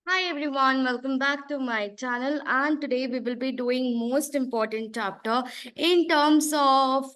Hi everyone, welcome back to my channel, and today we will be doing most important chapter in terms of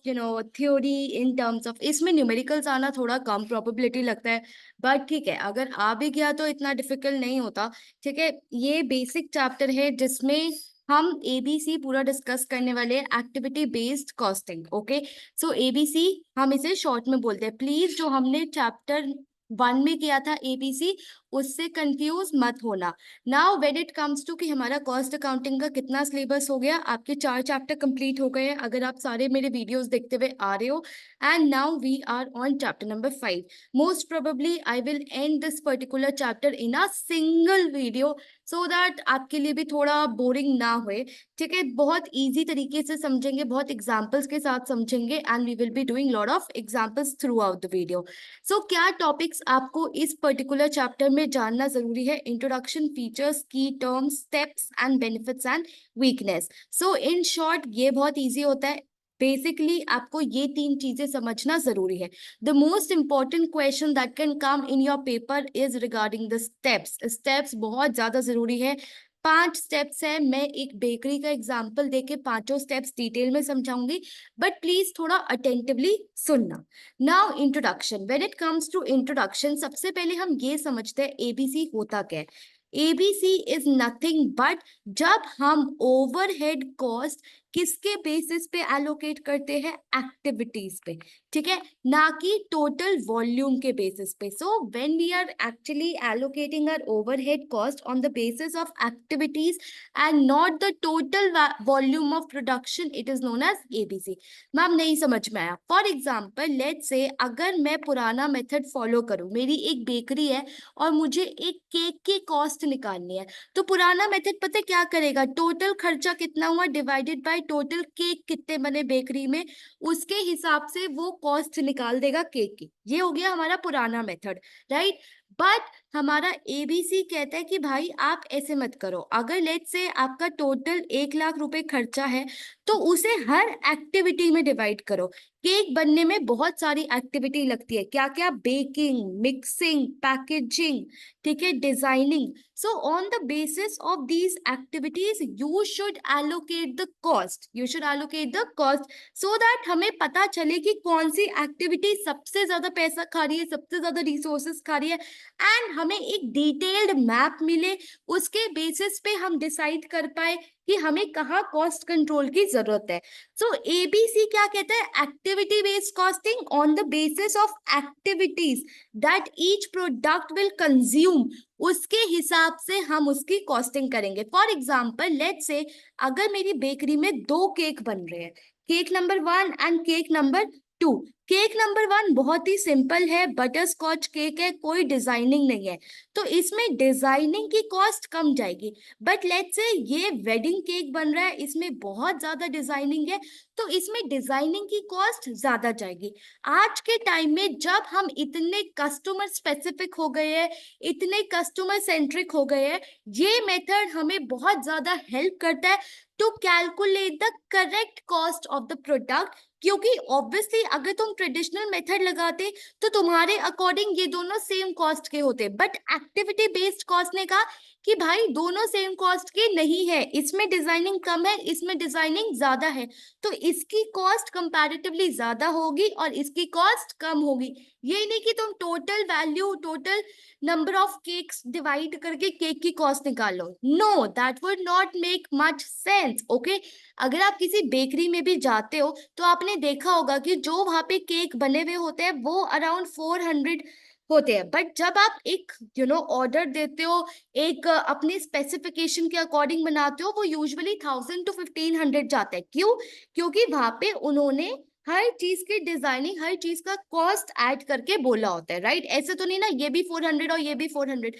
theory, in terms of इसमें numericals आना थोड़ा कम probability लगता है, but ठीक है, अगर आ भी गया तो इतना डिफिकल्ट नहीं होता। ठीक है, ये बेसिक चैप्टर है जिसमें हम एबीसी पूरा डिस्कस करने वाले हैं, एक्टिविटी बेस्ड कॉस्टिंग। ओके, सो एबीसी हम इसे शॉर्ट में बोलते हैं। प्लीज जो हमने चैप्टर 1 में किया था एबीसी, उससे कंफ्यूज मत होना। Now when it comes to कि हमारा कॉस्ट अकाउंटिंग का कितना सिलेबस हो गया, आपके 4 चैप्टर कंप्लीट हो गए हैं अगर आप सारे मेरे वीडियोस देखते हुए आ रहे हो। And now we are on chapter number 5। Most probably I will end this particular chapter in a single video, so that आपके लिए भी थोड़ा बोरिंग ना होए। ठीक है, बहुत इजी तरीके से समझेंगे, बहुत एग्जाम्पल्स के साथ समझेंगे, and we will be doing lot of examples throughout the video. So क्या टॉपिक्स आपको इस पर्टिकुलर चैप्टर में जानना जरूरी है? इंट्रोडक्शन, फीचर्स, की terms, steps and benefits and weakness. So in short ये बहुत इजी होता है। बेसिकली आपको ये 3 चीजें समझना जरूरी है। The most important question that can come in your paper is regarding the steps. Steps बहुत ज्यादा जरूरी है। 5 स्टेप्स है। मैं एक बेकरी का एग्जाम्पल देके पांचों स्टेप्स डिटेल में समझाऊंगी, बट प्लीज थोड़ा अटेंटिवली सुनना। Now introduction, when it comes to introduction, सबसे पहले हम ये समझते हैं एबीसी होता क्या है। एबीसी इज नथिंग बट जब हम ओवरहेड कॉस्ट किसके बेसिस पे एलोकेट करते हैं? एक्टिविटीज पे। ठीक है, ना कि टोटल वॉल्यूम के बेसिस पे। So when we are actually allocating our overhead cost on the basis of activities and not the total volume of production, it is known as ABC. Ma'am नहीं समझ में आया। फॉर एग्जाम्पल लेट से अगर मैं पुराना method follow करूं, मेरी एक बेकरी है और मुझे एक केक की कॉस्ट निकालनी है, तो पुराना मेथड पता है क्या करेगा? टोटल खर्चा कितना हुआ डिवाइडेड बाय टोटल केक कितने बने बेकरी में, उसके हिसाब से वो कॉस्ट निकाल देगा केक की। ये हो गया हमारा पुराना मेथड, राइट। बट हमारा एबीसी कहता है कि भाई आप ऐसे मत करो। अगर लेट से आपका टोटल 1 लाख रुपए खर्चा है, तो उसे हर एक्टिविटी में डिवाइड करो। केक बनने में बहुत सारी एक्टिविटी लगती है, क्या क्या? बेकिंग, मिक्सिंग, पैकेजिंग, ठीक है, designing. So on the basis of these activities you should allocate the cost, you should allocate the cost, so that हमें पता चले कि कौन सी एक्टिविटी सबसे ज्यादा पैसा खा रही है, सबसे ज्यादा रिसोर्सेस खा रही है, एंड हमें एक डिटेल्ड मैप मिले। उसके बेसिस पे हम डिसाइड कर पाए कि हमें कहाँ कॉस्ट कंट्रोल की जरूरत है। सो एबीसी क्या कहता है? Activity based costing on the basis of activities that each product will consume, उसके हिसाब से हम उसकी कॉस्टिंग करेंगे। फॉर एग्जाम्पल लेट से अगर मेरी बेकरी में 2 केक बन रहे हैं, cake number 1 and cake number 2। Cake number 1 बहुत ही सिंपल है, बटर स्कॉच केक है, कोई डिजाइनिंग नहीं है, तो इसमें डिजाइनिंग की कॉस्ट कम जाएगी। बट लेट्स से ये वेडिंग केक बन रहा है, इसमें बहुत ज्यादा डिजाइनिंग है, तो इसमें डिजाइनिंग की कॉस्ट ज्यादा जाएगी। आज के टाइम में जब हम इतने कस्टमर स्पेसिफिक हो गए हैं, इतने कस्टमर सेंट्रिक हो गए हैं, ये मेथड हमें बहुत ज्यादा हेल्प करता है to calculate the correct cost of the product. क्योंकि ऑब्वियसली अगर तुम ट्रेडिशनल मेथड लगाते तो तुम्हारे अकॉर्डिंग ये दोनों सेम कॉस्ट के होते, बट एक्टिविटी बेस्ड कॉस्ट ने कहा कि भाई दोनों सेम कॉस्ट के नहीं है, इसमें डिजाइनिंग कम है, इसमें डिजाइनिंग ज्यादा है, तो इसकी कॉस्ट कंपैरेटिवली ज्यादा होगी और इसकी कॉस्ट कम होगी। ये नहीं कि तुम total value, total number of cakes divide करके केक की कॉस्ट निकालो। No, that would not make much sense. Okay, अगर आप किसी बेकरी में भी जाते हो तो आपने देखा होगा कि जो वहां पे केक बने हुए होते हैं वो अराउंड 400 होते हैं, बट जब आप एक ऑर्डर देते हो, एक अपने स्पेसिफिकेशन के अकॉर्डिंग बनाते हो, वो यूजुअली 1000 to 1500 जाता है। क्यों? क्योंकि वहां पे उन्होंने हर चीज की डिजाइनिंग, हर चीज का कॉस्ट ऐड करके बोला होता है, राइट। ऐसे तो नहीं ना ये भी 400 और ये भी 400।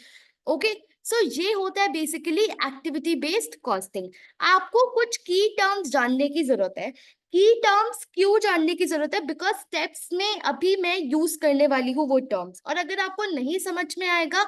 ओके, सो ये होता है बेसिकली एक्टिविटी बेस्ड कॉस्टिंग। आपको कुछ की टर्म्स जानने की जरूरत है। की टर्म्स क्यों जानने की जरूरत है? बिकॉज स्टेप्स में अभी मैं यूज करने वाली हूँ वो टर्म्स, और अगर आपको नहीं समझ में आएगा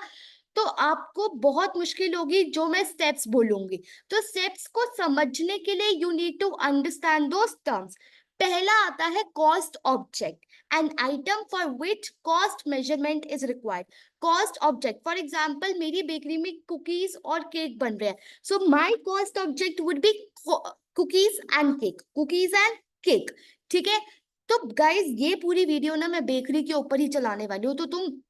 तो आपको बहुत मुश्किल होगी जो मैं स्टेप्स बोलूंगी। तो स्टेप्स को समझने के लिए you need to understand those terms. पहला आता है cost object, an item for which cost measurement is required. Cost object, for example मेरी बेकरी में कुकीज और केक बन रहे हैं, so my cost object would be cookies and cake, cookies and cake. ठीक है, तो गाइज ये पूरी वीडियो ना मैं बेकरी के ऊपर ही चलाने वाली हूँ, तो तुम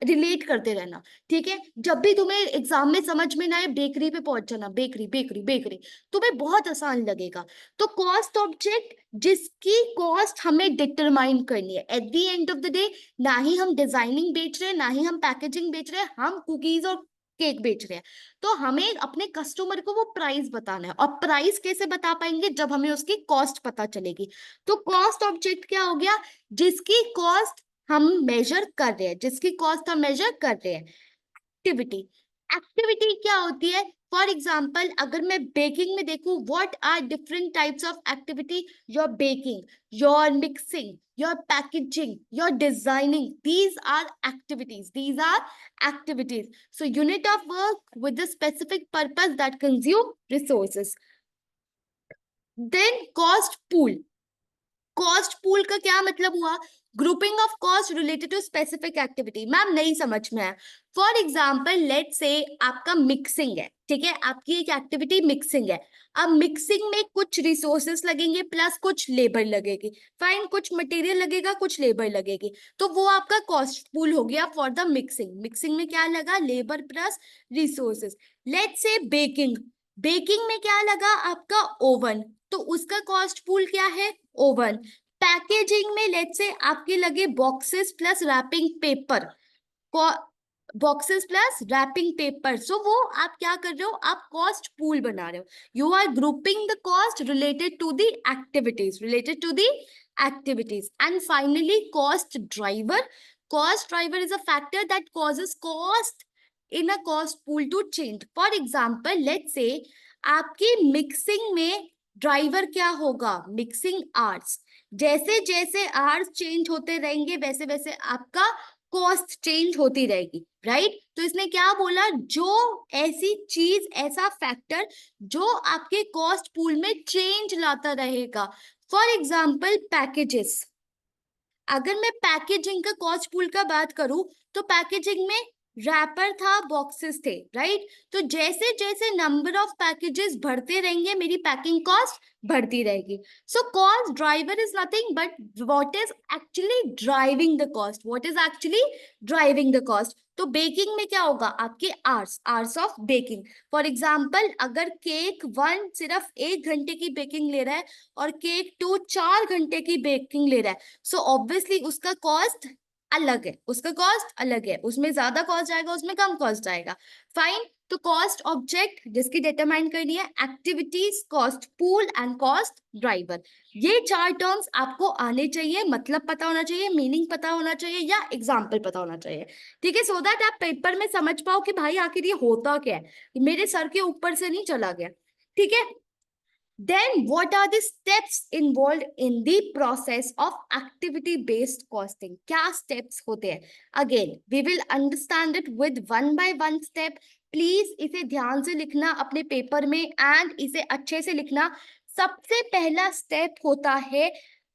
रिलेट करते रहना। ठीक है, जब भी तुम्हें एग्जाम में समझ में ना आए, बेकरी पे पहुंच जाना, बेकरी बेकरी बेकरी, तुम्हें बहुत आसान लगेगा। तो कॉस्ट ऑब्जेक्ट जिसकी कॉस्ट हमें डिटरमाइन करनी है at the end of the day. ना ही हम डिजाइनिंग बेच रहे हैं, ना ही हम पैकेजिंग बेच रहे हैं, हम कुकीज और केक बेच रहे हैं। तो हमें अपने कस्टमर को वो प्राइस बताना है, और प्राइस कैसे बता पाएंगे, जब हमें उसकी कॉस्ट पता चलेगी। तो कॉस्ट ऑब्जेक्ट क्या हो गया, जिसकी कॉस्ट हम मेजर कर रहे हैं, जिसकी कॉस्ट हम मेजर कर रहे हैं। एक्टिविटी, एक्टिविटी क्या होती है, फॉर एग्जाम्पल अगर मैं बेकिंग में देखूं, what are different types of activity, your baking, your mixing, your packaging, your designing, these are activities, these are activities. So unit of work with the specific purpose that consume resources. Then cost pool, cost pool का क्या मतलब हुआ, grouping of cost related to specific activity. Ma'am नहीं समझ में आया। For example let से आपका मिक्सिंग है, ठीक है, आपकी एक एक्टिविटी मिक्सिंग है। अब मिक्सिंग में कुछ रिसोर्सेस लगेंगे प्लस कुछ लेबर लगेगी, फाइन, कुछ मटेरियल लगेगा कुछ लेबर लगेगी, तो वो आपका कॉस्ट पूल हो गया फॉर द मिक्सिंग। मिक्सिंग में क्या लगा, लेबर प्लस रिसोर्सेस। लेट से बेकिंग, बेकिंग में क्या लगा आपका, ओवन, तो उसका कॉस्ट पूल क्या है, ओवन। पैकेजिंग में लेट से आपके लगे boxes plus wrapping paper, boxes plus wrapping paper, so वो आप क्या कर रहे हो, आप कॉस्ट पूल बना रहे हो। You are grouping the cost related to the activities, related to the activities. And finally cost driver, cost driver is a factor that causes cost in a cost pool to change. For example let's say आपकी mixing में driver क्या होगा, mixing hours, जैसे जैसे hours change होते रहेंगे वैसे वैसे आपका कॉस्ट चेंज होती रहेगी, राइट। तो इसने क्या बोला, जो ऐसी चीज, ऐसा फैक्टर जो आपके कॉस्ट पूल में चेंज लाता रहेगा। फॉर एग्जाम्पल पैकेजेस, अगर मैं पैकेजिंग का कॉस्ट पूल का बात करूं, तो पैकेजिंग में रैपर था, बॉक्सेस थे, राइट। तो जैसे जैसे नंबर ऑफ पैकेजेस बढ़ते रहेंगे मेरी पैकिंग कॉस्ट बढ़ती रहेगी। So cost driver is nothing but what is actually driving the cost, what is actually driving the cost. तो बेकिंग में क्या होगा, आपके hours, hours of baking. For example अगर केक 1 सिर्फ 1 घंटे की बेकिंग ले रहा है और केक 2 4 घंटे की बेकिंग ले रहा है, सो ऑब्वियसली उसका कॉस्ट अलग है, उसका कॉस्ट अलग है, उसमें ज्यादा कॉस्ट आएगा, उसमें कम कॉस्ट आएगा, फाइन। तो कॉस्ट ऑब्जेक्ट जिसकी डिटरमाइन करनी है, activities, cost pool and cost driver. ये 4 टर्म्स आपको आने चाहिए, मतलब पता होना चाहिए, मीनिंग पता होना चाहिए, या एग्जाम्पल पता होना चाहिए, ठीक है, सो दैट आप पेपर में समझ पाओ कि भाई आखिर ये होता क्या है, मेरे सर के ऊपर से नहीं चला गया, ठीक है। Then what are the steps involved in the process of activity based costing? क्या steps होते हैं? Again, we will understand it with one by one step. Please इसे ध्यान से लिखना अपने पेपर में and इसे अच्छे से लिखना। सबसे पहला step होता है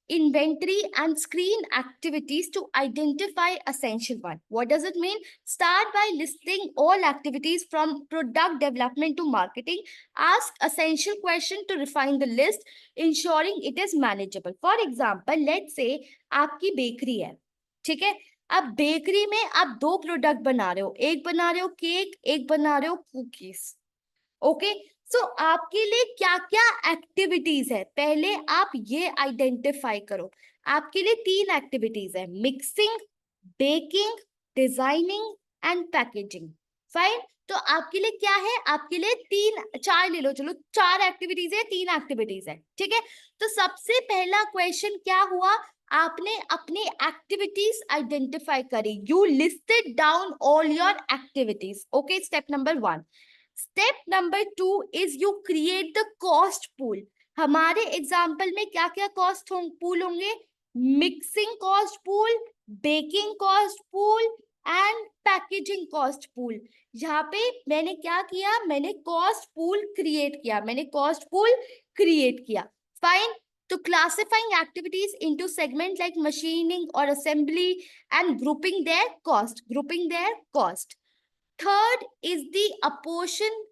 inventory and screen activities to identify essential one. What does it mean? Start by listing all activities from product development to marketing. Ask essential question to refine the list, ensuring it is manageable. For example, let's say आपकी bakery है, ठीक है। अब bakery में आप 2 product बना रहे हो, एक बना रहे हो केक, एक बना रहे हो कुकीज, ओके। सो आपके लिए क्या क्या एक्टिविटीज है, पहले आप ये आइडेंटिफाई करो। आपके लिए 3 एक्टिविटीज है, mixing, baking, designing and packaging, fine. तो आपके लिए क्या है, आपके लिए 3 4 ले लो, चलो 4 एक्टिविटीज है, 3 एक्टिविटीज है, ठीक है। तो सबसे पहला क्वेश्चन क्या हुआ, आपने अपनी एक्टिविटीज आइडेंटिफाई करी, you listed down all your activities, okay, step number 1। Step number 2 is you create the cost pool. हमारे एग्जाम्पल में क्या क्या कॉस्ट पूल होंगे, mixing cost pool, baking cost pool and packaging cost pool. यहाँ पे मैंने क्या किया, मैंने कॉस्ट पूल क्रिएट किया, मैंने कॉस्ट पूल क्रिएट किया, फाइन। तो classifying activities into segment like machining और assembly and grouping their cost. Third is the apportion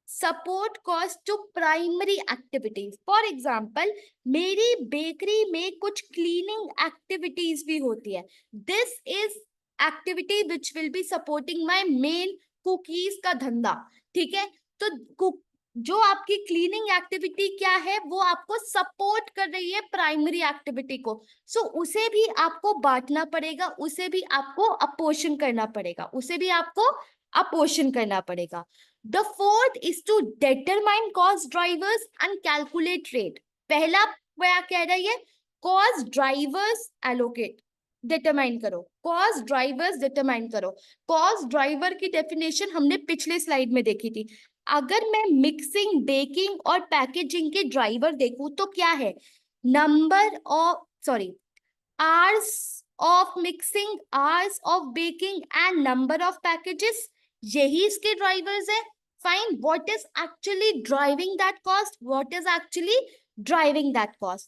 support cost to primary activities. For example, मेरी बेकरी में कुछ क्लीनिंग एक्टिविटीज भी होती है. This is activity which will be supporting my main cookies का धंधा. ठीक है, तो जो आपकी क्लीनिंग एक्टिविटी क्या है, वो आपको सपोर्ट कर रही है प्राइमरी एक्टिविटी को. सो उसे भी आपको बांटना पड़ेगा, उसे भी आपको अपोर्शन करना पड़ेगा, उसे भी आपको अपोर्शन करना पड़ेगा. The fourth is to determine cost drivers and calculate rate. पहला क्या कह रहा है, cost drivers allocate determine करो, cost drivers determine करो. cost driver की definition हमने पिछले स्लाइड में देखी थी. अगर मैं मिक्सिंग, बेकिंग और पैकेजिंग के ड्राइवर देखूं तो क्या है, hours of mixing, hours of baking and number of packages, यही इसके ड्राइवर्स है. Find what is actually driving that cost,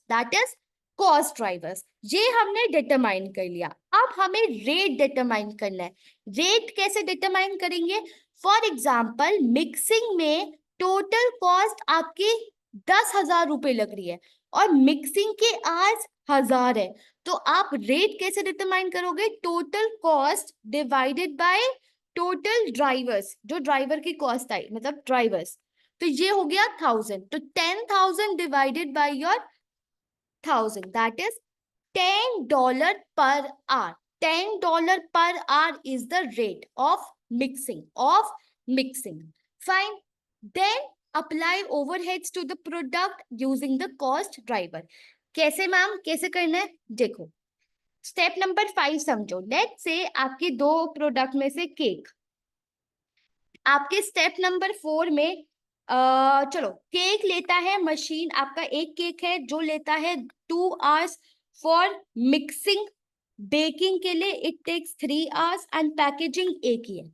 that is cost drivers. ये हमने डिटरमाइन कर लिया. अब हमें रेट डिटरमाइन करना है. रेट कैसे डिटरमाइन करेंगे? फॉर एग्जाम्पल, मिक्सिंग में टोटल कॉस्ट आपकी 10,000 रुपए लग रही है और मिक्सिंग के आवर्स 1000 है. तो आप रेट कैसे डिटरमाइन करोगे? Total cost divided by total drivers, जो ड्राइवर की कॉस्ट आई, मतलब ड्राइवर्स. तो ये हो गया 1000. तो 10,000 divided by your 1000, that is $10 per hour. $10 per hour is the rate of mixing. Fine. Then apply overheads to the product using the cost driver. कैसे ma'am, कैसे करना है? देखो, स्टेप नंबर 5 समझो. लेट्स से आपके दो प्रोडक्ट में से केक, आपके स्टेप नंबर 4 में चलो केक लेता है मशीन, आपका एक केक है जो लेता है 2 hours फॉर मिक्सिंग. बेकिंग के लिए it takes 3 hours and packaging एक ही है.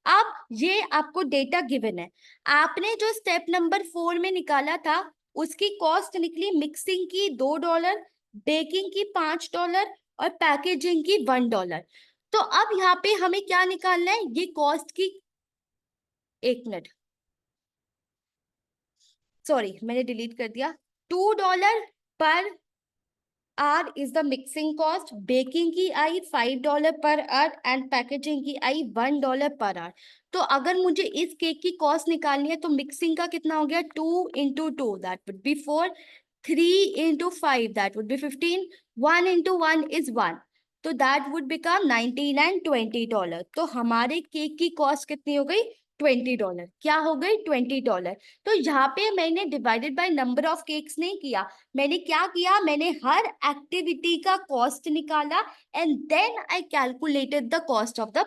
अब ये आपको डेटा गिवन है. आपने जो स्टेप नंबर 4 में निकाला था उसकी कॉस्ट निकली मिक्सिंग की $2, बेकिंग की $5 और पैकेजिंग की $1. तो अब यहाँ पे हमें क्या निकालना है? ये कॉस्ट की, एक मिनट, सॉरी मैंने डिलीट कर दिया. $2 per hour is the mixing cost. Baking की आई $5 पर आर एंड पैकेजिंग की आई $1 पर आर. तो अगर मुझे इस केक की कॉस्ट निकालनी है तो मिक्सिंग का कितना हो गया? 2 into 2 that would be 4, 3 into 5 that would be 15, 1 into 1 is 1, तो दैट वुड बिकम 19 and $20. तो हमारे केक की कॉस्ट कितनी हो गई? $20. क्या हो गई? $20. तो यहाँ पे मैंने divided by number of cakes नहीं किया, मैंने क्या किया, मैंने हर एक्टिविटी का कॉस्ट निकाला and then I calculated the cost of the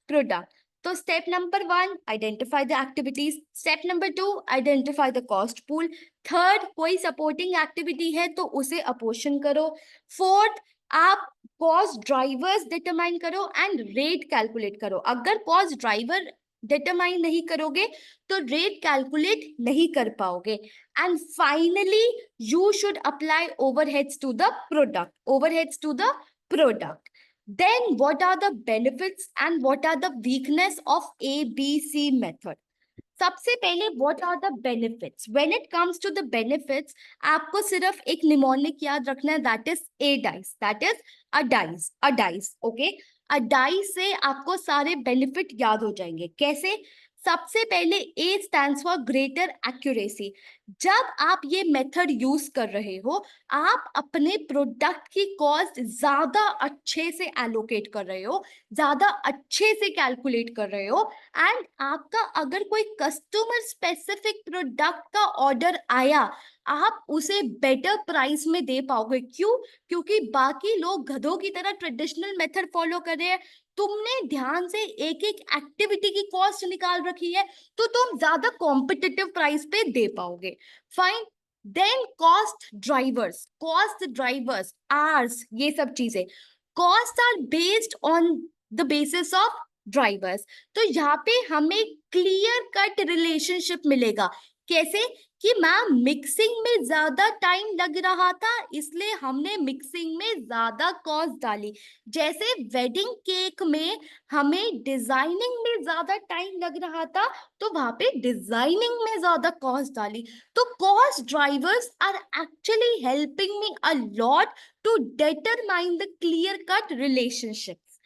product. तो step number 1, identify the activities. Step number 2, identify the cost pool. Third, कोई सपोर्टिंग एक्टिविटी है तो उसे अपोर्शन करो. फोर्थ, आप कॉस्ट ड्राइवर्स डिटरमाइन करो एंड रेट कैलकुलेट करो. अगर कॉस्ट ड्राइवर डिटरमाइन नहीं करोगे तो रेट कैलकुलेट नहीं कर पाओगे. And finally you should apply overheads to the product. Then what are the benefits and what are the weakness of ABC method? सबसे पहले what are the benefits? When it comes to the benefits, आपको सिर्फ एक mnemonic याद रखना है, that is a dice. Okay, a dice से आपको सारे बेनिफिट याद हो जाएंगे. कैसे? सबसे पहले A stands for greater accuracy. जब आप ये मेथड यूज कर रहे हो, आप अपने प्रोडक्ट की कॉस्ट ज्यादा अच्छे से एलोकेट कर रहे हो, ज्यादा अच्छे से कैलकुलेट कर रहे हो. एंड आपका अगर कोई कस्टमर स्पेसिफिक प्रोडक्ट का ऑर्डर आया, आप उसे बेटर प्राइस में दे पाओगे. क्यों? क्योंकि बाकी लोग गधों की तरह ट्रेडिशनल मेथड फॉलो कर रहे हैं, तुमने ध्यान से एक एक एक्टिविटी की कॉस्ट निकाल रखी है, तो तुम ज्यादा कॉम्पिटिटिव प्राइस पे दे पाओगे. फाइन. देन कॉस्ट ड्राइवर्स, आर्स, ये सब चीजें, cost are based on the basis of drivers. तो यहाँ पे हमें क्लियर कट रिलेशनशिप मिलेगा. कैसे? कि मैम मिक्सिंग में ज्यादा टाइम लग रहा था, इसलिए हमने मिक्सिंग में ज्यादा कॉस्ट डाली। जैसे वेडिंग केक में हमें डिजाइनिंग में ज्यादा टाइम लग रहा था, तो वहां पे डिजाइनिंग में ज्यादा कॉस्ट डाली। तो cost drivers are actually helping me a lot to determine the clear cut relationships.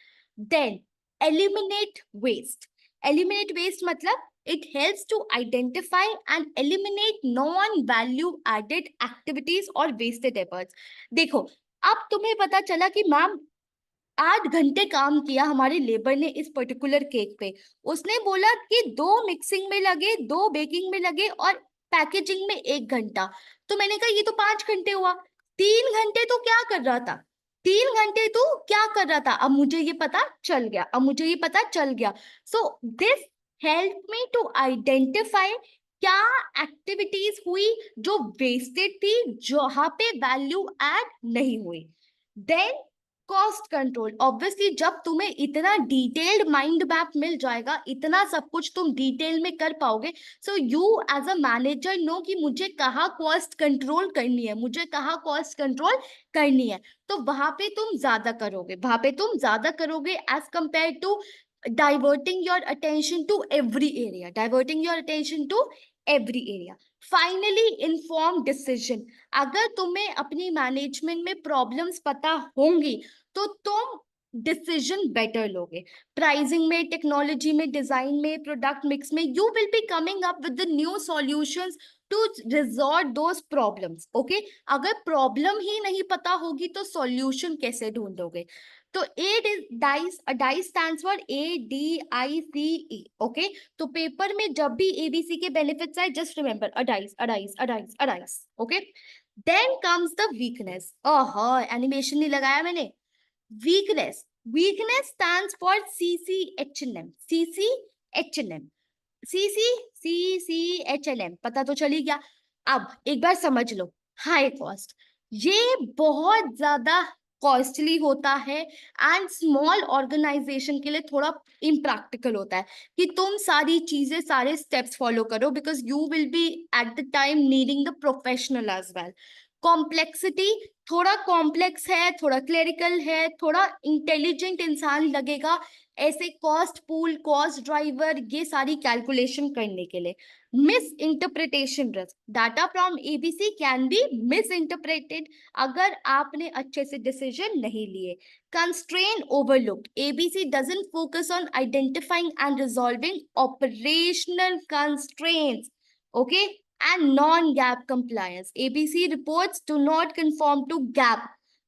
Then eliminate waste. Eliminate waste मतलब it helps to identify and eliminate non-value added activities or wasted efforts. देखो, अब तुम्हें पता चला कि ma'am 8 घंटे काम किया हमारे लेबर ने इस पर्टिकुलर केक पे। उसने बोला कि 2 मिक्सिंग में लगे, 2 बेकिंग में लगे और पैकेजिंग में 1 घंटा। तो मैंने कहा ये तो 5 घंटे हुआ। 3 घंटे तो क्या कर रहा था? 3 घंटे तो क्या कर रहा था? अब मुझे ये पता चल गया, अब मुझे ये पता चल गया। So this help me to identify क्या एक्टिविटीज हुई जो वेस्टेड थी, जहां पे वैल्यू ऐड नहीं हुई। Then cost control. ऑब्वियसली जब तुम्हें इतना डिटेल्ड माइंड मैप मिल जाएगा, इतना सब कुछ तुम डिटेल में कर पाओगे, so you as a manager know कि मुझे कहाँ कॉस्ट कंट्रोल करनी है, मुझे कहाँ कॉस्ट कंट्रोल करनी है। तो वहां पे तुम ज्यादा करोगे, वहां पे तुम ज्यादा करोगे as compare to diverting your attention to every area, diverting your attention to every area. Finally inform decision. अगर तुम्हें अपनी मैनेजमेंट में प्रॉब्लम्स पता होंगी तो तुम डिसीजन बेटर लोगे। प्राइसिंग में, टेक्नोलॉजी में, डिजाइन में, प्रोडक्ट मिक्स में, you will be coming up with the new solutions to resolve those problems. Okay, अगर प्रॉब्लम ही नहीं पता होगी तो सॉल्यूशन कैसे ढूंढोगे? तो dice, dice stands for ADICE। Okay, तो पेपर में जब भी ABC के बेनिफिट्स आए, just remember ADICE ADICE ADICE ADICE. Okay, then comes the weakness. Oh, animation नहीं लगाया मैंने। Weakness, weakness stands for CCHLM। CCHLM, CCHLM पता तो चली गया। अब एक बार समझ लो, हाई कॉस्ट, ये बहुत ज्यादा कॉस्टली होता है एंड स्मॉल ऑर्गेनाइजेशन के लिए थोड़ा इम्प्रैक्टिकल होता है कि तुम सारी चीजें, सारे स्टेप्स फॉलो करो, because you will be at the time needing the professional as well. Complexity, थोड़ा कॉम्प्लेक्स है, थोड़ा क्लेरिकल है, थोड़ा इंटेलिजेंट इंसान लगेगा ऐसे कॉस्ट पूल, कॉस्ट ड्राइवर, ये सारी कैलकुलेशन करने के लिए। Misinterpretation risk, data from ABC can be misinterpreted अगर आपने अच्छे से डिसीजन नहीं लिए। Constraint overlooked, ABC doesn't focus on identifying and resolving operational constraints. Okay, and non-gap compliance. ABC reports do not conform to gap.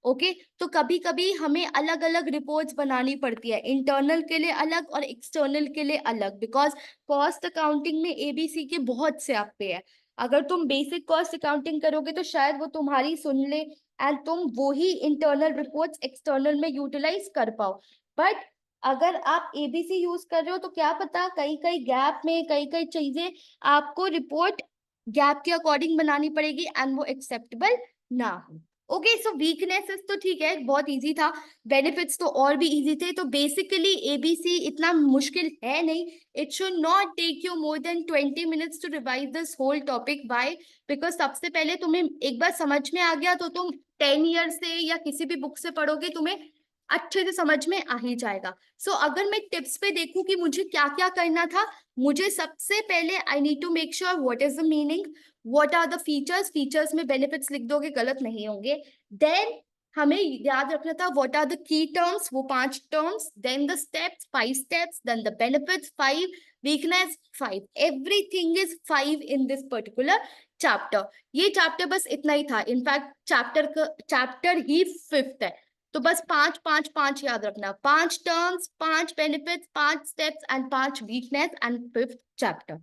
Okay, तो कभी कभी हमें अलग अलग रिपोर्ट्स बनानी पड़ती है, इंटरनल के लिए अलग और एक्सटर्नल के लिए अलग, बिकॉज कॉस्ट अकाउंटिंग में ABC के बहुत से आपे है। अगर तुम बेसिक कॉस्ट अकाउंटिंग करोगे तो शायद वो तुम्हारी सुन ले एंड तुम वो ही इंटरनल रिपोर्ट्स एक्सटर्नल में यूटिलाइज कर पाओ। बट अगर आप ABC यूज कर रहे हो तो क्या पता कई कई गैप में कई कई चीजें आपको रिपोर्ट गैप के अकॉर्डिंग बनानी पड़ेगी एंड वो एक्सेप्टेबल ना हो। ओके, सो वीकनेसेस तो ठीक है, बहुत इजी था। बेनिफिट्स तो और भी इजी थे। तो बेसिकली ABC इतना मुश्किल है नहीं। It should not take you more than 20 minutes to revise this whole topic. Bye, because सबसे पहले तुम्हें एक बार समझ में आ गया तो तुम 10 ईयर से या किसी भी बुक से पढ़ोगे, तुम्हें अच्छे से समझ में आ ही जाएगा। सो अगर मैं टिप्स पे देखूं कि मुझे क्या क्या करना था, मुझे सबसे पहले I need to make sure what is the meaning, what are the features, features में बेनिफिट्स लिख दोगे, गलत नहीं होंगे। देन हमें याद रखना था what are the key terms, वो 5 terms, then the steps, 5 steps, then the benefits 5, weakness 5, everything is 5 in this particular chapter. ये चैप्टर बस इतना ही था, इनफैक्ट चैप्टर ही 5th है। तो बस 5 5 5 याद रखना, 5 terms, 5 benefits, 5 steps and 5 weakness and 5th chapter.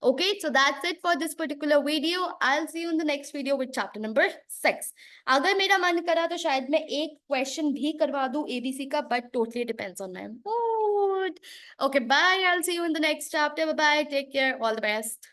Okay, so that's it for this particular video. I'll see you in the next video with chapter number 6. अगर मेरा मन करा तो शायद मैं एक क्वेश्चन भी करवा दूं ABC का, but totally depends on my mood. Okay, bye. I'll see you in the next chapter. Bye bye. Take care. All the best.